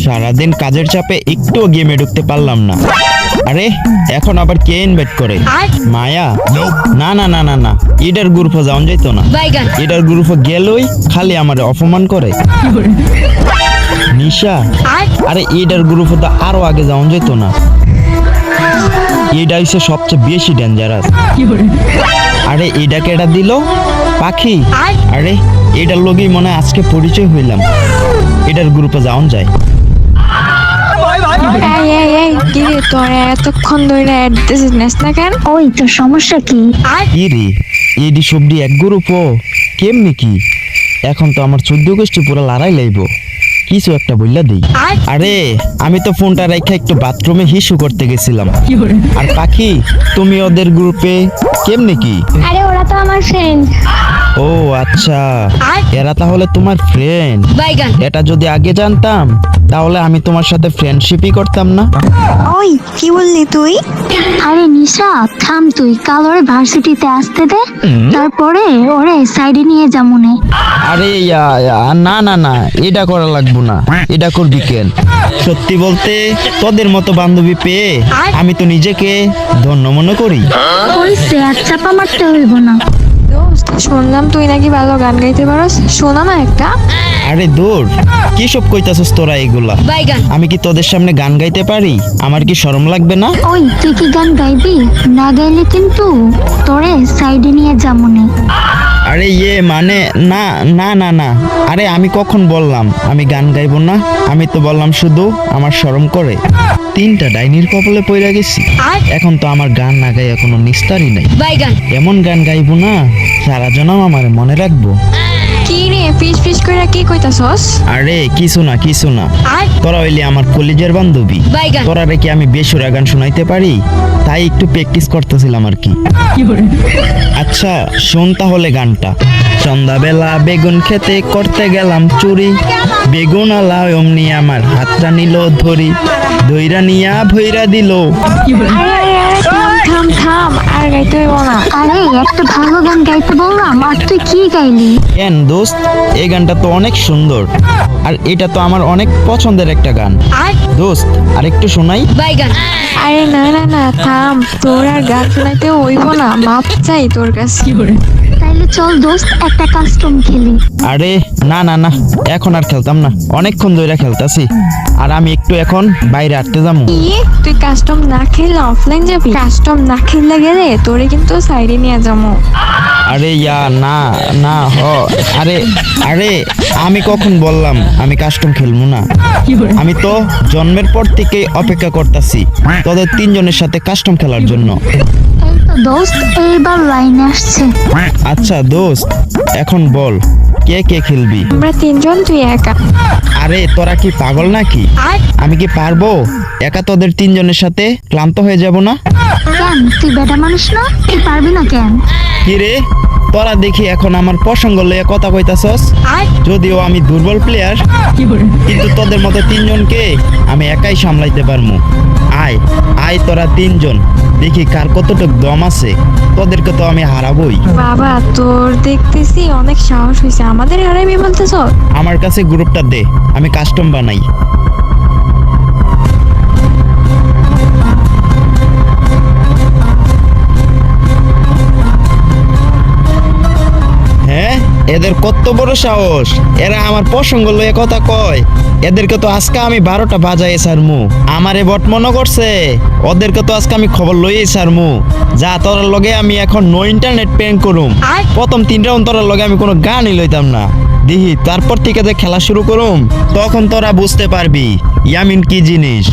সারাদিন কাজের চাপে একটুও গেমে ঢুকতে পারলাম না। আরে এখন আবার কে ইনভাইট করে? মায়া? না না না না না, এটার গ্রুপে যাওয়া যাইতো না। এটার গ্রুপে গেলই খালি আমার অপমান করে। নিশা? আরে এটার গ্রুপে তো আরো আগে যাওয়া যেত না। এটা হচ্ছে সবচেয়ে বেশি ডেঞ্জারাস। আরে এটাকে এটা দিল পাখি। আরে এটার লগেই মনে হয় আজকে পরিচয় হইলাম। এটার গ্রুপে যাওয়া যায়। কি রে তোরা এতক্ষণ ধরে অ্যাড দিছিস না কেন? ওই তোর সমস্যা কি? কি রে এডি সবডি এক গ্রুপও কেমনি কি? এখন তো আমার 14 গোষ্ঠী পুরো লড়াই লাইব। কিছু একটা বললা দেই। আরে আমি তো ফোনটা রেখে একটু বাথরুমে হিসু করতে গেছিলাম। আর পাখি তুমি ওদের গ্রুপে কেমনে কি? আরে ওরা তো আমার ফ্রেন্ড। ও আচ্ছা, এরা তাহলে তোমার ফ্রেন্ড। এটা যদি আগে জানতাম তাহলে আমি তোমার সাথে ফ্রেন্ডশিপই করতাম না। ওই কি বললি তুই? আরে নিশা থাম তুই, কাল ওরে ভার্সিটিতে আসতে দে, তারপরে ওরে সাইডে নিয়ে যামুনে। আরে না না না, এটা করা লাগবো না। এটা করবি কেন? সত্যি বলতে তোদের মতো বান্ধবী পেয়ে আমি তো নিজেকে ধন্য মনে করি। হইছে আর চাপা মারতে হইব না। দোস্ত শুনলাম তুই নাকি ভালো গান গাইতে পারস, শোনা না একটা। আরে দূর, কি সব কইতাছস তোরা এগুলা? আমি কি তোদের সামনে গান গাইতে পারি? আমার কি শরম লাগবে না? ওই তুই কি গান গাইবি? না গাইলে কিন্তু তোরে সাইডে নিয়ে যামুনে। আরে মানে না না না না, আরে আমি কখন বললাম আমি গান গাইবো না? আমি তো বললাম শুধু আমার শরম করে। 3টা ডাইনির কপালে পইরা গেছি। এখন তো আমার গান না গাই কোনো নিস্তারই নাই। এমন গান গাইবো না সারা জনম আমার মনে রাখবো। কি রে ফিস ফিস কইরা কি কইতাছস? আরে কিছু না কিছু না, তোরা হইলে আমার কলেজের বান্ধবী। তোরা রেখে আমি বেসুরা গান শোনাইতে পারি, তাই একটু প্র্যাকটিস করতেছিলাম আর কি। আচ্ছা শোন তাহলে গানটা। সন্ধ্যাবেলা বেগুন খেতে করতে গেলাম চুরি, বেগুন আলা অমনি আমার হাতটা নিল ধরি, ধইরা নিয়া ভইরা দিল। থাম থাম, আর গাইতে হইব না। আরে একটা ভালো গান গাইতে বললাম আর তুই কি গাইলি? কেন দোস্ত, এই গানটা তো অনেক সুন্দর, আর এটা তো আমার অনেক পছন্দের একটা গান। দোস্ত আর একটু শোনাই। আরে না না না থাম, তোর আর গান শোনাইতে হইব না, মাপ চাই তোর কাছে। তাইলে চল দোস্ত একটা কাস্টম খেলি। আরে না না না, এখন আর খেলতাম না, অনেকক্ষণ ধরে খেলতাছি। আর আমি একটু এখন বাইরে হাঁটতে যাবো। কি তুই কাস্টম না খেললে অফলাইন যাবি? কাস্টম না খেললে গেলে তোরে কিন্তু সাইডে নিয়ে যাবো। আরে না না আরে আরে আমি কখন বললাম আমি কাস্টম খেলবো না? আমি তো জন্মের পর থেকে অপেক্ষা করতেছি তোদের 3জনের সাথে কাস্টম খেলার জন্য। এই তো দোস্ত এইবার লাইন আসছে। আচ্ছা দোস্ত এখন বল কে কে খেলবি? আমরা 3জন, তুই একা। আরে তোরা কি পাগল নাকি? আমি কি পারবো একা তোদের 3জনের সাথে? ক্লান্ত হয়ে যাব না? কেন তুই বেটা মানুষ না? তুই পারবি না কেন? কি রে তোরা দেখি এখন আমার প্রসঙ্গ লইয়া কথা কইতাছস। যদিও আমি দুর্বল প্লেয়ার, কিন্তু তোদের মতো 3জনকে আমি একাই সামলাইতে পারমু। আয় আয় তোরা 3জন, দেখি কার কতটুকু দম আছে। তোদেরকে তো আমি হারাবই। বাবা তোর দেখতেছি অনেক সাহস হয়েছে, আমাদের হারাইবি বলতেছ? আমার কাছে গ্রুপটা দে, আমি কাস্টম বানাই। হ্যাঁ এদের কত বড় সাহস, এরা আমার প্রসঙ্গ লইয়া কথা কয়। এদেরকে তো আজকে আমি 12টা বাজাই ছাড়মু। আমারে বট মনে করছে, ওদেরকে তো আজকে আমি খবর লইয়াই ছাড়মু। যা তোরার লগে আমি এখন নো ইন্টারনেট প্যাং করুম। প্রথম 3 রাউন্ড তোরার লগে আমি কোনো গানই লইতাম না। দেখি তারপর থেকে যে খেলা শুরু করুম তখন তোরা বুঝতে পারবি ইয়ামিন কি জিনিস।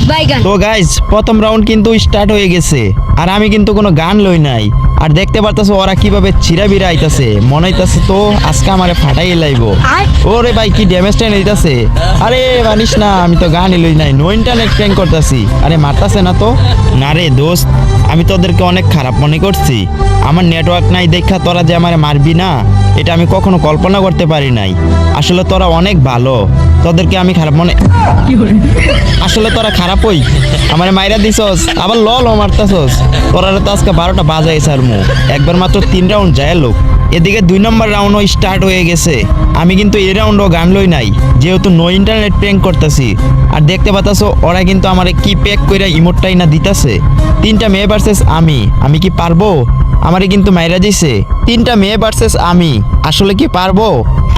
তো গাইজ প্রথম রাউন্ড কিন্তু স্টার্ট হয়ে গেছে, আর আমি কিন্তু কোনো গান লই নাই। আর দেখতে পারতাছো ওরা কিভাবে চিরা বিরা আইতাছে, মনে হইতাছে তো আজকে আমারে ফাটাই লাইবো। ওরে ভাই কি ড্যামেজটা নিতেছে। আরে মানিস না, আমি তো গানই লই নাই, নো ইন্টারনেট প্র্যাঙ্ক করতেছি। আরে মারতাছে না তো? না রে দোস্ত, আমি তোদেরকে অনেক খারাপ মনে করছি। আমার নেটওয়ার্ক নাই দেখা তোরা যে আমারে মারবি না, এটা আমি কখনো কল্পনা করতে পারি নাই। আসলে তোরা অনেক ভালো, তোদেরকে আমি খারাপ মনে, আসলে তোরা খারাপই। আমারে মাইরা দিছস আবার লল মারতাছস। তোরা তো আজকে 12টা বাজাই ছাড়মু। একবার মাত্র 3 রাউন্ড যায় লোক, এদিকে 2 নম্বর রাউন্ডও স্টার্ট হয়ে গেছে। আমি কিন্তু এই রাউন্ডও গান লই নাই, যেহেতু নো ইন্টারনেট প্র্যাঙ্ক করতেছি। আর দেখতে পাতাছো ওরা কিন্তু আমারে কি প্যাক কইরা ইমোটটাই না দিতাছে। 3টা মেয়ে ভার্সেস আমি কি পারবো? আমারে কিন্তু মাইরা দিছে। 3টা মেয়ে ভার্সেস আমি, আসলে কি পারবো?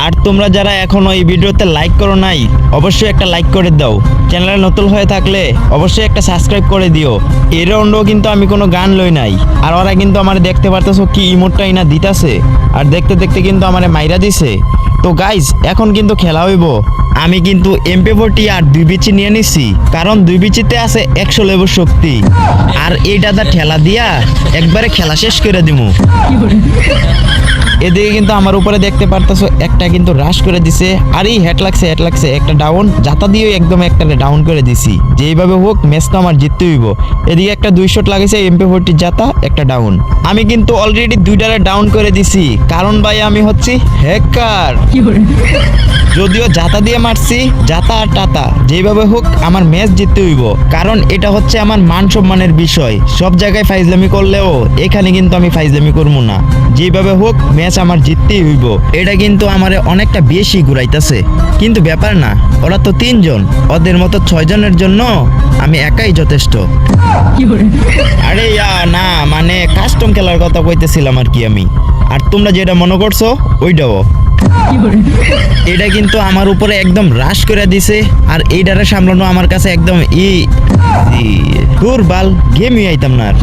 আর তোমরা যারা এখনো এই ভিডিওতে লাইক করো নাই, অবশ্যই একটা লাইক করে দাও। চ্যানেলে নতুন হয়ে থাকলে অবশ্যই একটা সাবস্ক্রাইব করে দিও। এই রাউন্ডও কিন্তু আমি কোনো গান লই নাই, আর ওরা কিন্তু আমারে দেখতে পারতেছো কি ইমোটটাই না দিতাছে। আর দেখতে দেখতে কিন্তু আমারে মাইরা দিছে। তো গাইজ এখন কিন্তু খেলা হইব। আমি কিন্তু MP40 আর 2 বিচি নিয়ে নিছি, কারণ 2 বিচিতে আছে 100 লেবুর শক্তি। আর এই দাদা ঠেলা দিয়া একবারে খেলা শেষ করে দিমু। এদিকে কিন্তু আমার উপরে দেখতে পারতেছো একটা কিন্তু রাশ করে দিছে। আর এই হেড লাগছে একটা ডাউন, জাতা দিয়ে একদম একটা ডাউন করে দিছি। যেইভাবে হোক ম্যাচটা আমার জিততে হইব। এদিকে একটা 2 শট লাগেছে MP40 জাতা, একটা ডাউন। আমি কিন্তু অলরেডি 2টারে ডাউন করে দিছি, কারণ ভাই আমি হচ্ছি হ্যাকার। যদিও জাতা দিয়ে মারছি, জাতা আর টাতা, যেভাবে হোক আমার ম্যাচ জিততে হইব, কারণ এটা হচ্ছে আমার মান সম্মানের বিষয়। সব জায়গায় ফাইজলামি করলেও এখানে কিন্তু আমি ফাইজলামি করবো না। যেভাবে হোক ম্যাচ আমার জিততেই হইব। এটা কিন্তু আমারে অনেকটা বেশি ঘুরাইতেছে, কিন্তু ব্যাপার না, ওরা তো 3 জন, ওদের মতো 6 জনের জন্য আমি একাই যথেষ্ট। আরে না, মানে কাস্টম খেলার কথা কইতেছিলাম আর কি আমি। আর তোমরা যেটা মনে করছো ওইটাও। এটা কিন্তু আমার উপরে একদম রাশ করে দিছে। আর এইটারে সামলানো আমার কাছে একদম দুর্বল, গেমই আইতাম না আর।